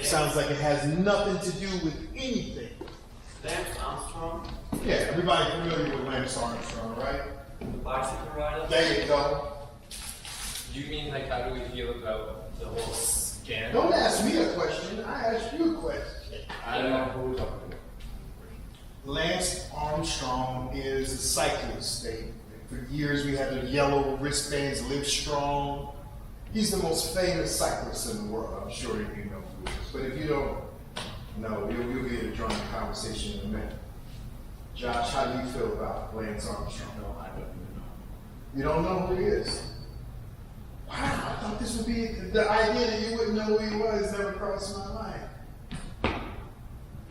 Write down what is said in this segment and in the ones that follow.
Sounds like it has nothing to do with anything. Lance Armstrong, Yeah, everybody familiar with Lance Armstrong, right? the bicycle rider. There you go. You mean like how do we feel about the whole scan? Don't ask me a question. I asked you a question. I don't know who we're talking about. Lance Armstrong is a cyclist. For years we had the yellow wristbands, Live Strong. He's the most famous cyclist in the world. I'm sure you know who he is. But if you don't know, you'll get a join the conversation in a minute. Josh, how do you feel about Lance Armstrong? No, I don't even know. You don't know who he is? Wow, I thought this would be, the idea that you wouldn't know who he was never crossed my mind.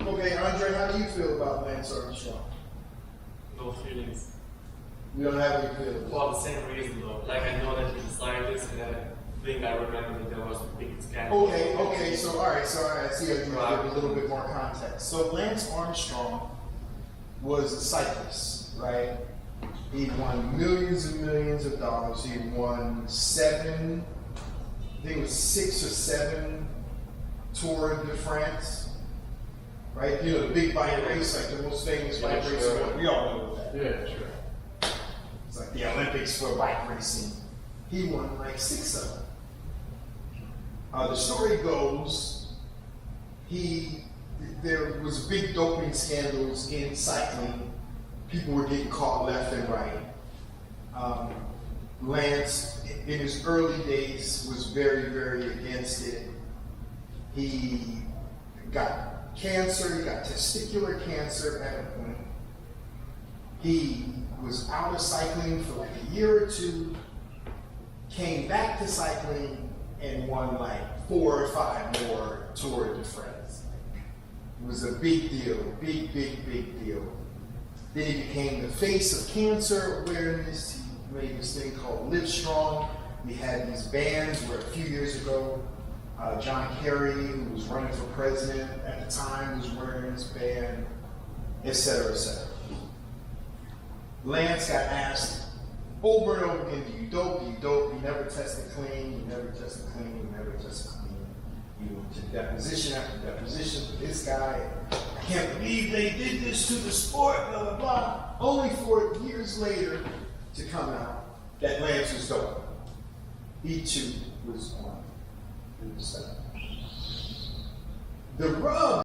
Okay, Andre, how do you feel about Lance Armstrong? No feelings. You don't have any feelings. For the same reason though. Like I know that he's a scientist and I think I remember that there was a big scandal. Okay, so all right, see, I give a little bit more context. So Lance Armstrong was a cyclist, right? He won millions and millions of dollars. He won 6 or 7 Tour de France, right? You know, the big bike race, like the most famous bike race. Sure. We all know that. Yeah, sure. It's like the Olympics for bike racing. He won like 6 of them. The story goes, there was big doping scandals in cycling. People were getting caught left and right. Lance, in his early days, was very, very against it. He got cancer, he got testicular cancer at a point. He was out of cycling for like a year or 2, came back to cycling, and won like 4 or 5 more Tour de France. It was a big deal, big deal. Then he became the face of cancer awareness. He made this thing called Live Strong. We had these bands where a few years ago, John Kerry, who was running for president at the time, was wearing this band, etc., etc. Lance got asked over and over again, do you dope? Do you dope? You never tested clean. You never tested clean. You never tested clean. You went to deposition after deposition for this guy. I can't believe they did this to the sport, blah, blah, blah. Only for years later to come out that Lance was dope. He too was on the rub